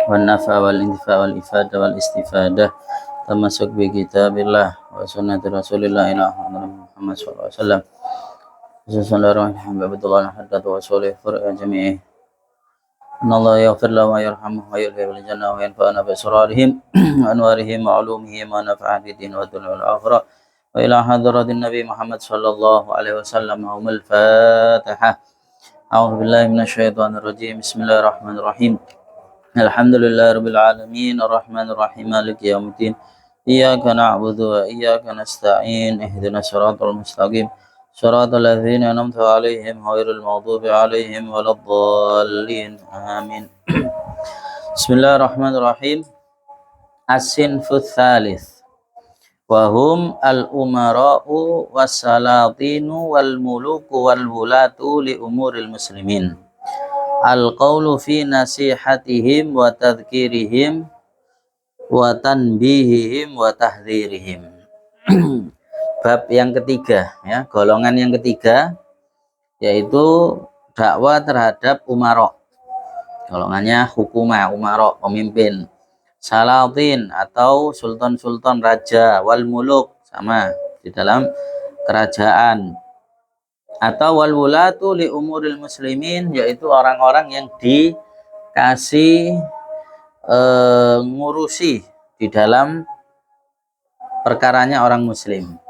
والنفع والانتفاع والإفادة والاستفادة تمسك بكتاب الله وسنة رسول الله إلى محمد صلى الله عليه وسلم. بسم الله الرحمن الرحيم. عبد الله حدث وصوله فرع جميعه إن الله يغفر له ويرحمه ويلهي الجنة وينفعنا بأسرارهم وأنوارهم وعلومهم ونفع في الدين والدنيا والآخرة وإلى حضرة النبي محمد صلى الله عليه وسلم. هم الفاتحة. أعوذ بالله من الشيطان الرجيم. بسم الله الرحمن الرحيم. الحمد لله رب العالمين الرحمن الرحيم مالك يوم الدين إياك نعبد وإياك نستعين اهدنا الصراط المستقيم صراط الذين أنعمت عليهم غير المغضوب عليهم ولا الضالين آمين. بسم الله الرحمن الرحيم. الصنف الثالث وهم الأمراء والسلاطين والملوك والولاة لأمور المسلمين. Al-qawlu fi nasihatihim wa tadhkirihim wa tanbihihim wa tahdhirihim. Bab yang ketiga, ya, golongan yang ketiga yaitu dakwah terhadap umara. Golongannya hukuma, umara, pemimpin. Salatin atau sultan-sultan, raja, wal muluk sama di dalam kerajaan. Atau wal wulatu li umuril muslimin, yaitu orang-orang yang dikasih ngurusi di dalam perkaranya orang muslim.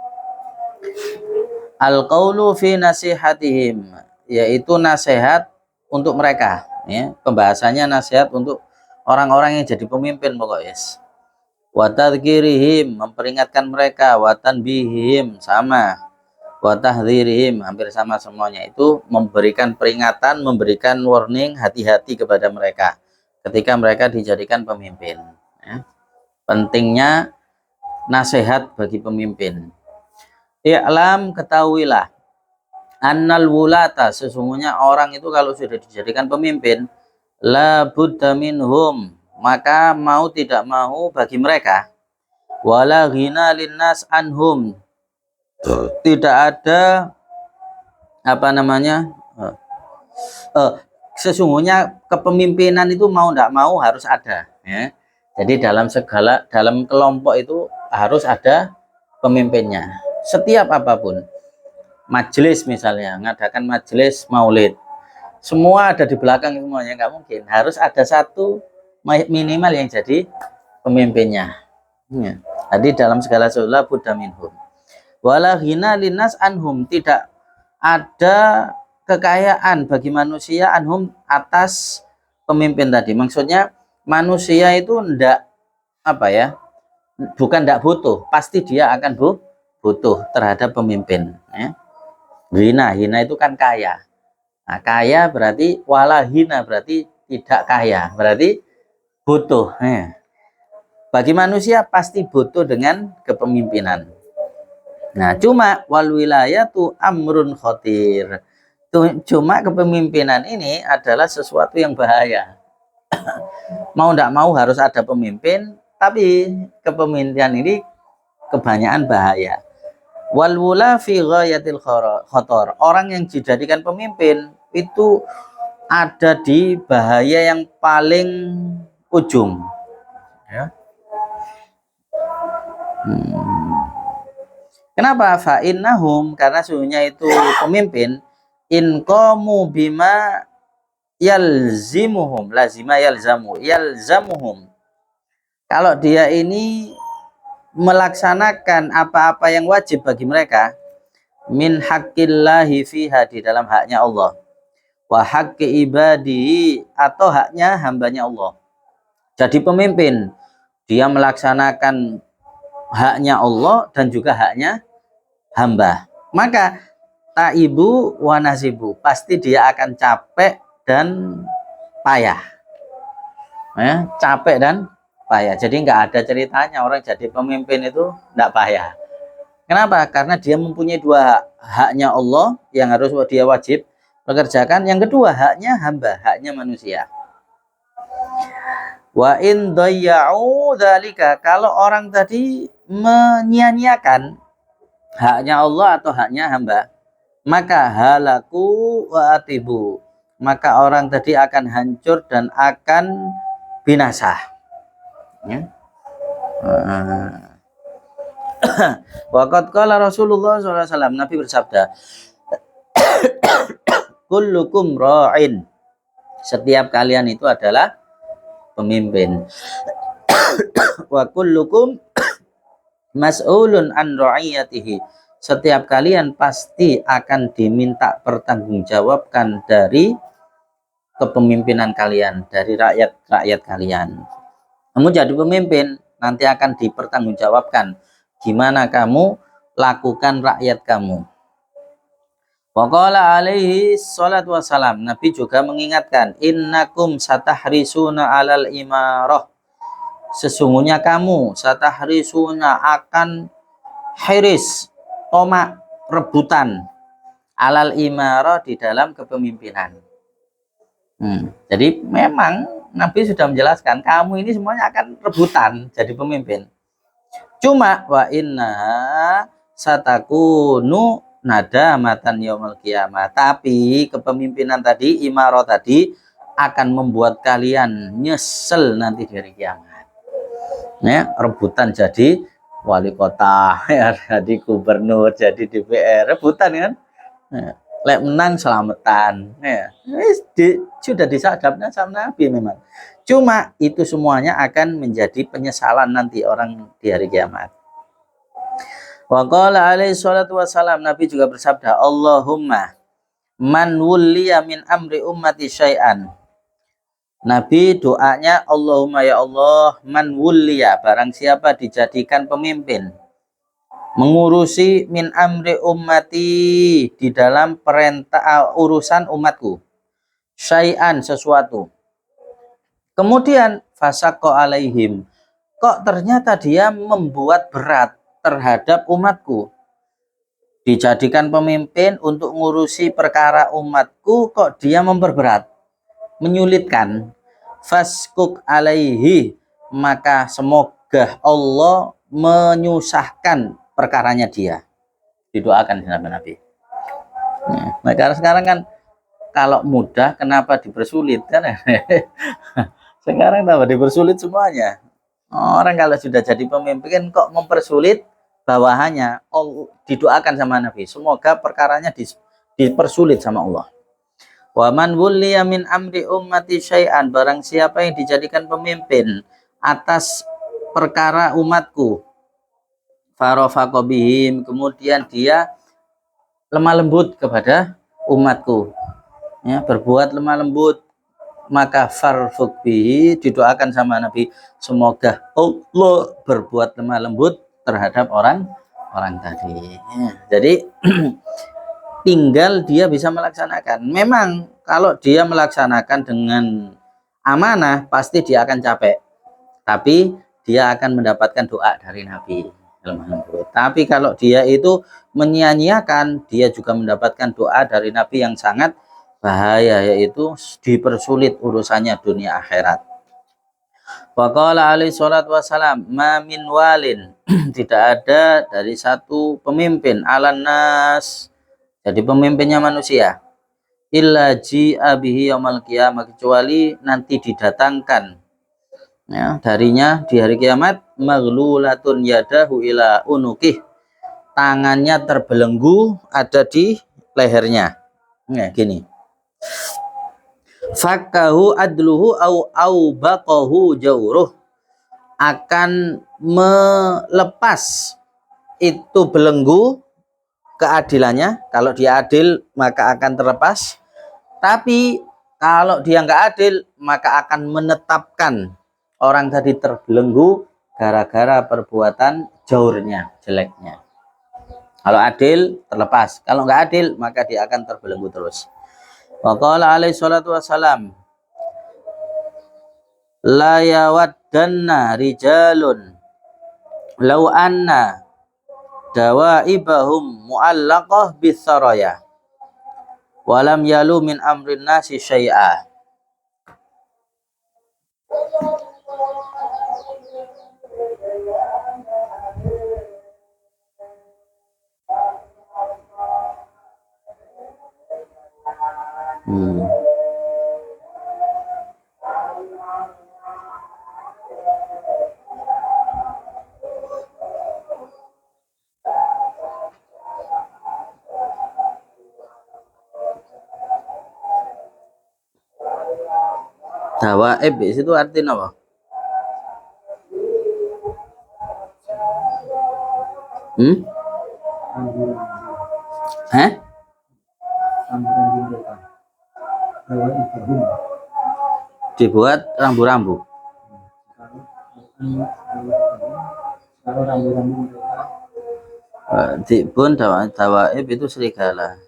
Al qaulu fi nasihatihim, yaitu nasihat untuk mereka, ya, pembahasannya nasihat untuk orang-orang yang jadi pemimpin pokoknya. Wa tadhkirihim, memperingatkan mereka, wa tanbihihim sama, wa tahdhirihim hampir sama semuanya, itu memberikan peringatan, memberikan warning, hati-hati kepada mereka ketika mereka dijadikan pemimpin, ya. Pentingnya nasihat bagi pemimpin. I'lam, ketahuilah, annal wulata, sesungguhnya orang itu kalau sudah dijadikan pemimpin, la budda minhum, maka mau tidak mau bagi mereka, wala ghina linnas anhum, tidak ada sesungguhnya kepemimpinan itu mau tidak mau harus ada, ya. Jadi dalam kelompok itu harus ada pemimpinnya. Setiap apapun, majelis misalnya ngadakan majelis maulid, semua ada di belakang semuanya, nggak mungkin, harus ada satu minimal yang jadi pemimpinnya, ya. Jadi dalam segala sesuatu buddha minhum. Wala ghina linnas anhum, tidak ada kekayaan bagi manusia anhum, atas pemimpin tadi. Maksudnya manusia itu bukan ndak butuh, pasti dia akan butuh terhadap pemimpin, ya. Hina itu kan kaya. Nah, kaya berarti, wala hina berarti tidak kaya, berarti butuh, ya. Bagi manusia pasti butuh dengan kepemimpinan. Nah, cuma wal wilayatu amrun khotir. Cuma kepemimpinan ini adalah sesuatu yang bahaya. Mau tidak mau harus ada pemimpin, tapi kepemimpinan ini kebanyakan bahaya. Wal wula fi ghayatil khotor. Orang yang dijadikan pemimpin itu ada di bahaya yang paling ujung, ya. Kenapa? Fa'innahum, karena sesungguhnya itu pemimpin, inqamu bima yalzimuhum, lazima yalzamuhum. Kalau dia ini melaksanakan apa-apa yang wajib bagi mereka, min haqqillahi fiha, di dalam haknya Allah, wa haqqi ibadihi, atau haknya hambanya Allah. Jadi pemimpin, dia melaksanakan haknya Allah dan juga haknya hamba, maka taibu wa nasibu, pasti dia akan capek dan payah, ya, capek dan payah. Jadi nggak ada ceritanya orang jadi pemimpin itu nggak payah. Kenapa? Karena dia mempunyai dua hak, haknya Allah yang harus dia wajib pekerjakan, yang kedua haknya hamba, haknya manusia. Wa in dayya'u dzalika, kalau orang tadi menyia-nyiakan haknya Allah atau haknya hamba, maka halaku wa atibu, maka orang tadi akan hancur dan akan binasa. Ya. Waqad qala Rasulullah SAW, Nabi bersabda, kullukum ra'in, setiap kalian itu adalah pemimpin. Wa kullukum mas'ulun an ra'iyatihi, setiap kalian pasti akan diminta pertanggungjawabkan dari kepemimpinan kalian, dari rakyat-rakyat kalian. Kamu jadi pemimpin, nanti akan dipertanggungjawabkan gimana kamu lakukan rakyat kamu. Waqala alaihi salatu wassalam, Nabi juga mengingatkan, innakum satahrisuna alal imarah, sesungguhnya kamu satahrisuna akan hiris, tomak, rebutan, alal imarah, di dalam kepemimpinan. Jadi memang Nabi sudah menjelaskan kamu ini semuanya akan rebutan jadi pemimpin. Cuma wa inna satakunu nadamatan yaumil qiyamah, tapi kepemimpinan tadi, imarah tadi, akan membuat kalian nyesel nanti di hari kiamat. Ya, rebutan jadi wali kota, ya, jadi gubernur, jadi DPR, rebutan kan. Ya. Lek menang selamatan, ya. Sudah disadapnya sama Nabi memang. Cuma itu semuanya akan menjadi penyesalan nanti orang di hari kiamat. Wa qala alaihi salatu wassalam, Nabi juga bersabda, Allahumma man wulliya min amri ummati syai'an. Nabi doanya, Allahumma ya Allah, man wulliya, barang siapa dijadikan pemimpin, mengurusi min amri ummati, di dalam perintah urusan umatku, syai'an, sesuatu, kemudian fasaqqa alaihim, kok ternyata dia membuat berat terhadap umatku, dijadikan pemimpin untuk ngurusi perkara umatku, kok dia memperberat, menyulitkan, faskuk alaihi, maka semoga Allah menyusahkan perkaranya dia. Didoakan Nabi. Nah, karena sekarang kan kalau mudah kenapa dipersulit kan? Sekarang kenapa dipersulit semuanya? Orang kalau sudah jadi pemimpin kok mempersulit bawahannya. Oh, didoakan sama Nabi, semoga perkaranya dipersulit sama Allah. Wa man wulliya min amri ummati syai'an, barang siapa yang dijadikan pemimpin atas perkara umatku, farafaqa bihim, kemudian dia lemah lembut kepada umatku, ya, berbuat lemah lembut, maka farfuq bihi, didoakan sama Nabi, semoga Allah berbuat lemah lembut terhadap orang tadi, ya. Jadi tinggal dia bisa melaksanakan. Memang kalau dia melaksanakan dengan amanah pasti dia akan capek, tapi dia akan mendapatkan doa dari Nabi. Tapi kalau dia itu menyia-nyiakan, dia juga mendapatkan doa dari Nabi yang sangat bahaya, yaitu dipersulit urusannya dunia akhirat. Wa qala alaihi salatu wassalam, ma min walin, tidak ada dari satu pemimpin, alan nas, jadi pemimpinnya manusia, illa ji'a bihi yaumal qiyamah, kecuali nanti didatangkan, ya, darinya di hari kiamat, maghlulatun yadahu ila unukih, tangannya terbelenggu ada di lehernya, ya, gini, fakkahu adluhu au baqahu jauruh, akan melepas itu belenggu keadilannya. Kalau dia adil maka akan terlepas, tapi kalau dia nggak adil maka akan menetapkan orang tadi terbelenggu gara-gara perbuatan jaurnya, jeleknya. Kalau adil terlepas, kalau nggak adil maka dia akan terbelenggu terus. Wa qala alaihi salatu wassalam, la yawaddanna rijalun law anna dawaibahum mu'allaqah bisaraya walam yalu min amrin nasi syai'a. Dawaib itu artinya apa? Hah? Dibuat rambu-rambu. Dibun dawaib itu serigala.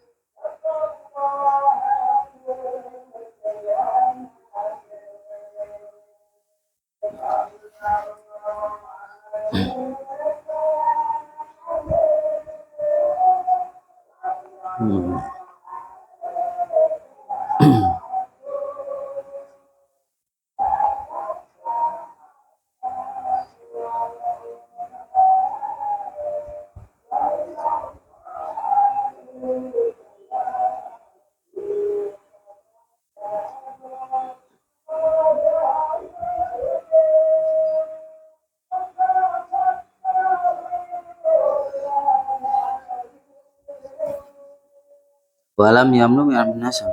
Walam yamlu min nasam.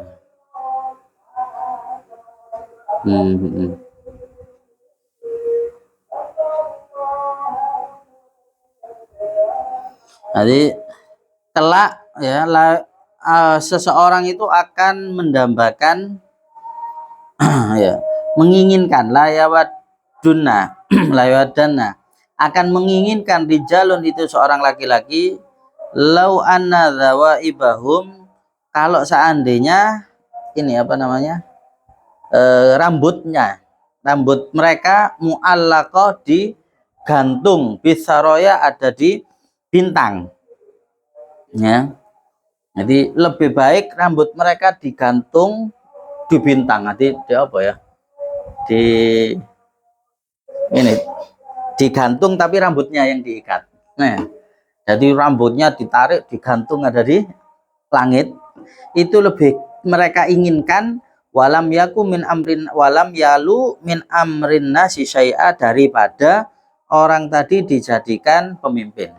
Jadi kelak ya seseorang itu akan mendambakan ya, menginginkan layawaduna layawadana akan menginginkan rijalun itu seorang laki-laki lau anna dhawaibahum kalau seandainya ini apa namanya rambut mereka mu'allaqah digantung bisaroya ada di bintang ya. Jadi lebih baik rambut mereka digantung di bintang. Nanti di apa ya? Di ini digantung tapi rambutnya yang diikat. Nah, jadi rambutnya ditarik digantung ada di langit. Itu lebih mereka inginkan walam yaku min amrin walam yalu min amrin nasi syai'a daripada orang tadi dijadikan pemimpin.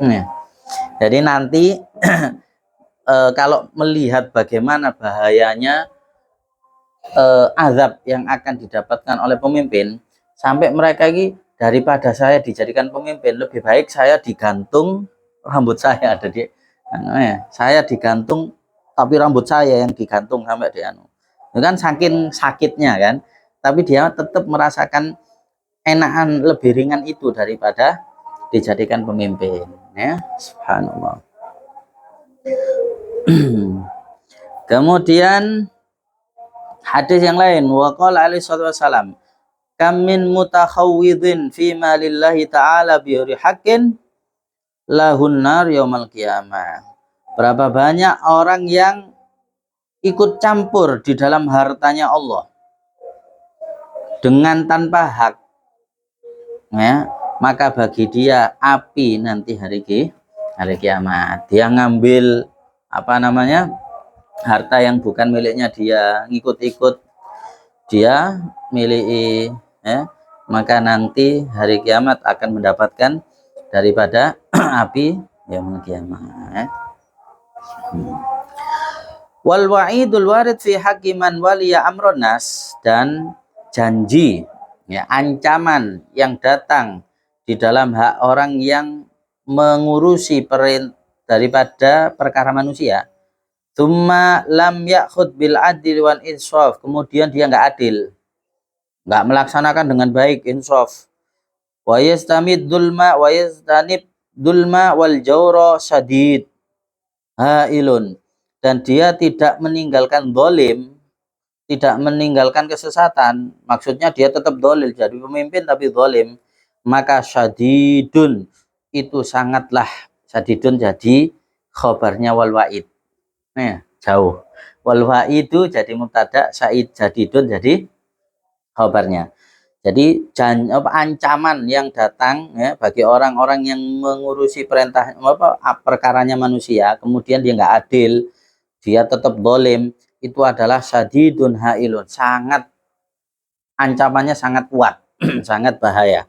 Nah, jadi nanti kalau melihat bagaimana bahayanya azab yang akan didapatkan oleh pemimpin, sampai mereka ini daripada saya dijadikan pemimpin, lebih baik saya digantung rambut saya ada di saya digantung tapi rambut saya yang digantung sampai di anu. Itu kan saking sakitnya kan, tapi dia tetap merasakan enakan lebih ringan itu daripada dijadikan pemimpin ya. Subhanallah. Kemudian hadis yang lain waqala alaihi wasallam kam min mutakhawwidin fi malillahi ta'ala bi haqqin lahun nar yaumal qiyamah. Berapa banyak orang yang ikut campur di dalam hartanya Allah dengan tanpa hak ya, maka bagi dia api nanti hari kiamat. Dia ngambil apa namanya harta yang bukan miliknya dia, ngikut-ikut dia miliki ya, maka nanti hari kiamat akan mendapatkan daripada api yaumul kiamat ya. Wal wa'idul warid fi haqqi man waliya amrun nas, dan janji ya, ancaman yang datang di dalam hak orang yang mengurusi daripada perkara manusia. Tsumma lam ya'khud bil adil wal insaf, kemudian dia enggak adil, enggak melaksanakan dengan baik insaf. Wa yastamid dzulma wa yastanib dzulma wal jawra sadid hailun, dan dia tidak meninggalkan zalim, tidak meninggalkan kesesatan, maksudnya dia tetap dzalil jadi pemimpin tapi zalim, maka syadidun itu sangatlah syadidun jadi khabarnya wal wa'id. Nah, jauh. Wal wa'idu jadi mubtada, sa'id jadidun jadi khabarnya. Jadi ancaman yang datang ya bagi orang-orang yang mengurusi perkaranya manusia, kemudian dia nggak adil, dia tetap dolim, itu adalah syadidun hailun, sangat ancamannya sangat kuat, sangat bahaya.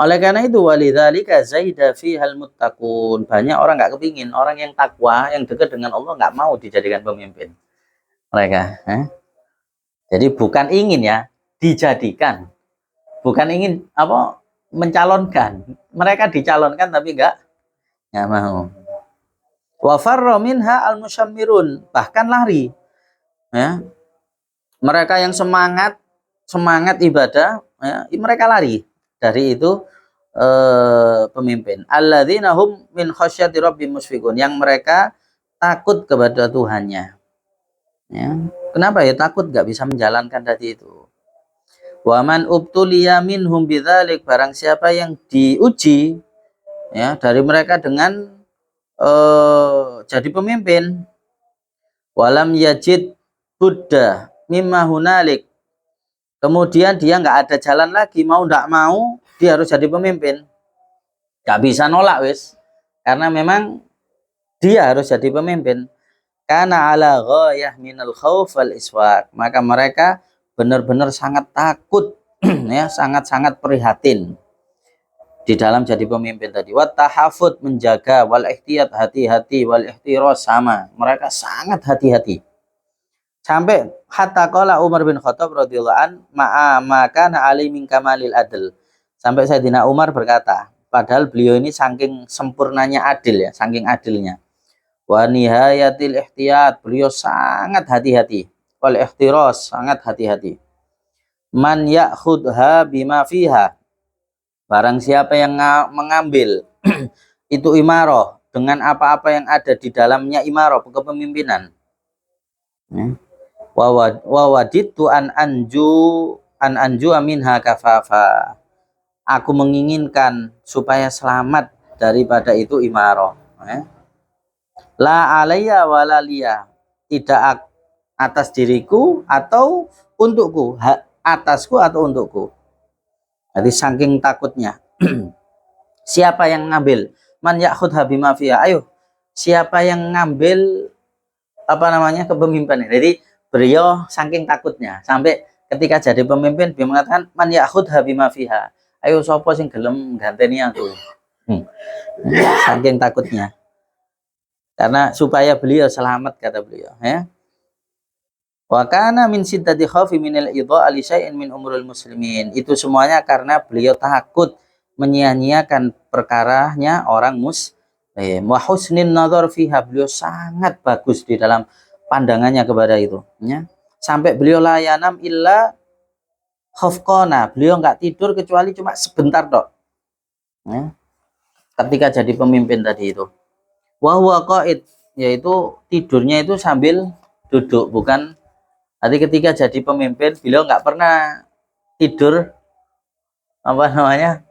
Oleh karena itu walidzalika zaida fihal muttaqun, banyak orang nggak kepingin, orang yang takwa, yang dekat dengan Allah nggak mau dijadikan pemimpin mereka. Jadi bukan ingin ya, dijadikan. Bukan ingin apa mencalonkan. Mereka dicalonkan tapi enggak mau. Wa farra minha al-musyammirun, bahkan lari. Ya. Mereka yang semangat ibadah, ya, mereka lari dari itu pemimpin. Alladzina hum min khasyati rabbihim musyfiqun, yang mereka takut kepada Tuhannya. Ya. Kenapa ya takut nggak bisa menjalankan tadi itu? Wa man ubtuliya minhum bidzalik, barang siapa yang diuji ya dari mereka dengan jadi pemimpin, walam yajid Buddha mimma hunalik, kemudian dia nggak ada jalan lagi, mau nggak mau dia harus jadi pemimpin, nggak bisa nolak wis, karena memang dia harus jadi pemimpin. Karena ala ghayah minal khauf wal iswaq, maka mereka benar-benar sangat takut ya, sangat-sangat prihatin di dalam jadi pemimpin tadi. Wat tahafut, menjaga, wal ihtiyat, hati-hati, wal ihtiros, sama, mereka sangat hati-hati. Sampai hatta qala Umar bin Khattab radhiyallahu an maka ali min kamalil adl, sampai Sayyidina Umar berkata, padahal beliau ini saking sempurnanya adil ya, saking adilnya. Wa nihayatil ihtiyat, beliau sangat hati-hati. Wal ihtiras, sangat hati-hati. Man ya'khudha bima fiha, barang siapa yang mengambil itu imarah dengan apa-apa yang ada di dalamnya, imarah kepemimpinan. Wa waditu an anju minha kafafa, aku menginginkan supaya selamat daripada itu imarah. La alayya wala liya, tidak atas diriku atau untukku, atasku atau untukku. Jadi saking takutnya. Siapa yang ngambil? Man ya'khudha bima fiha, ayo siapa yang ngambil apa namanya kepemimpinan. Jadi beliau saking takutnya sampai ketika jadi pemimpin dia mengatakan man ya'khudha bima fiha, ayo sapa sing gelem ganteni aku. Saking takutnya, karena supaya beliau selamat, kata beliau ya. Wa kana min siddati khaufi minal idha'a li syai'in min umuril muslimin, itu semuanya karena beliau takut menyia-nyiakan perkaranya orang muslim. Wa husnin nazar fiha, beliau sangat bagus di dalam pandangannya kepada itu ya. Sampai beliau layanam illa khafqana, beliau nggak tidur kecuali cuma sebentar dok ya, ketika jadi pemimpin tadi itu. Wa huwa qaid, yaitu tidurnya itu sambil duduk, bukan. Jadi ketika jadi pemimpin beliau nggak pernah tidur apa namanya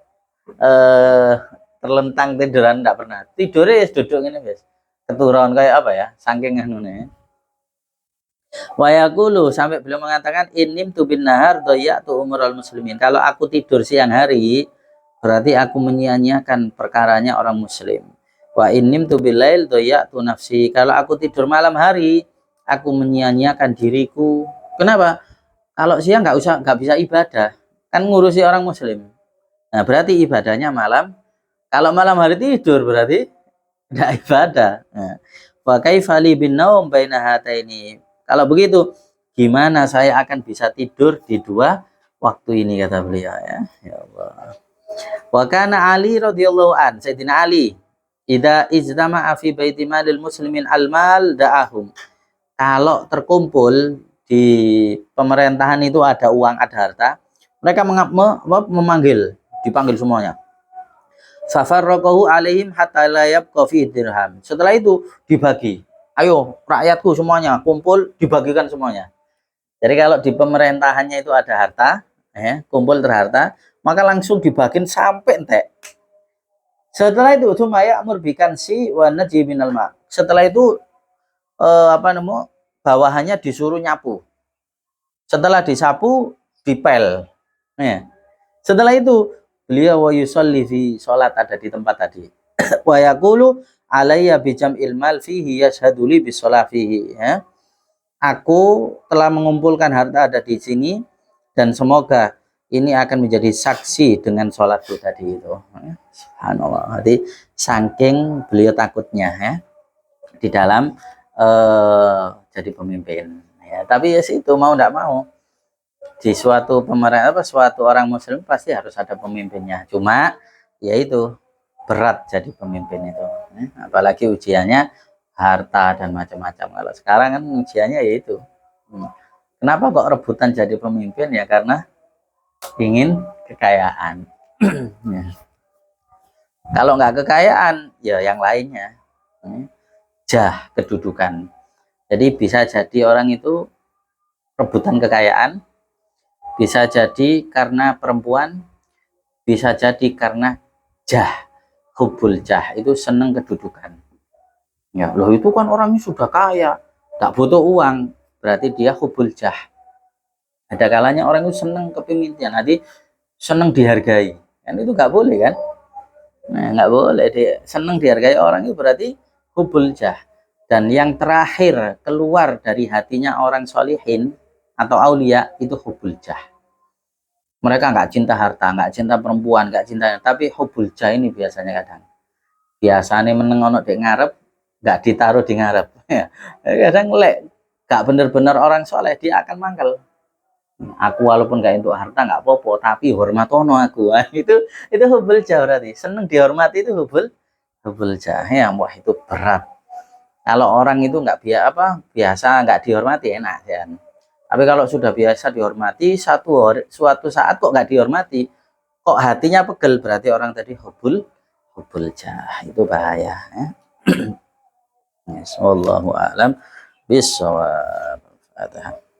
terlentang tiduran, nggak pernah. Tidurnya duduk ini guys, keturun kayak apa ya, saking anune. Wa yaqulu, sampai beliau mengatakan innim tu bin nahar dhayyatu umurul muslimin, kalau aku tidur siang hari berarti aku menyia-nyiakan perkaranya orang muslim. Wa innim tu bil lail dhayyatu nafsi, kalau aku tidur malam hari aku menyia-nyiakan diriku. Kenapa? Kalau siang nggak bisa ibadah, kan ngurusi orang muslim. Nah berarti ibadahnya malam. Kalau malam hari tidur berarti nggak ibadah. Wa kaifa li bin naum baina hataini, kalau begitu gimana saya akan bisa tidur di dua waktu ini, kata beliau ya. Ya Allah. Wa kana Ali radhiyallahu an, Sayyidina Ali idza ijtama'a fi baiti malil muslimin almal da'ahum, kalau terkumpul di pemerintahan itu ada uang, ada harta, mereka memanggil, dipanggil semuanya. Fafarraqahu alaihim hatta la yabqa fi dirham, setelah itu dibagi, ayo rakyatku semuanya kumpul, dibagikan semuanya. Jadi kalau di pemerintahannya itu ada harta, kumpul terharta, maka langsung dibagiin sampai entek. Setelah itu sumaya murbikan si wa naji minal ma, setelah itu bawahannya disuruh nyapu, setelah disapu dipel ya. Setelah itu beliau wa yusolli fi, sholat ada di tempat tadi. Wa yaqulu alayya bijam'il mal fihi yashhadu li bisolah fihi ya. Aku telah mengumpulkan harta ada di sini dan semoga ini akan menjadi saksi dengan sholatku tadi itu. Subhanallah. Jadi saking beliau takutnya ya di dalam jadi pemimpin ya. Tapi ya itu mau tidak mau di suatu pemerintah suatu orang muslim pasti harus ada pemimpinnya. Cuma yaitu berat jadi pemimpin itu. Apalagi ujiannya harta dan macam-macam. Kalau sekarang kan ujiannya yaitu kenapa kok rebutan jadi pemimpin ya karena ingin kekayaan. Ya. Kalau nggak kekayaan ya yang lainnya. Jah, kedudukan. Jadi bisa jadi orang itu rebutan kekayaan, bisa jadi karena perempuan, bisa jadi karena jah, hubul jah, itu seneng kedudukan. Ya, loh itu kan orangnya sudah kaya, tak butuh uang, berarti dia hubul jah. Ada kalanya orang itu seneng kepemimpinan, nanti seneng dihargai, kan itu nggak boleh kan? Nah, nggak boleh, dia seneng dihargai orang itu berarti hubul jah. Dan yang terakhir keluar dari hatinya orang solihin atau aulia itu hubul jah. Mereka nggak cinta harta, nggak cinta perempuan, nggak cinta, tapi hubul jah ini biasanya kadang. Biasanya meneng ono di ngarep, nggak ditaruh di ngarep. Kadang lek nggak bener-bener orang soleh dia akan mangkel. Aku walaupun nggak untuk harta nggak popo, tapi hormat ono aku. Itu hubul jah berarti. Seneng dihormati itu hubul jah. Ya, wah itu berat. Kalau orang itu nggak biasa nggak dihormati enak ya. Tapi kalau sudah biasa dihormati suatu saat kok nggak dihormati, kok hatinya pegel berarti orang tadi hubul jah itu bahaya. Ya. Yes, wallahu a'lam bishawab.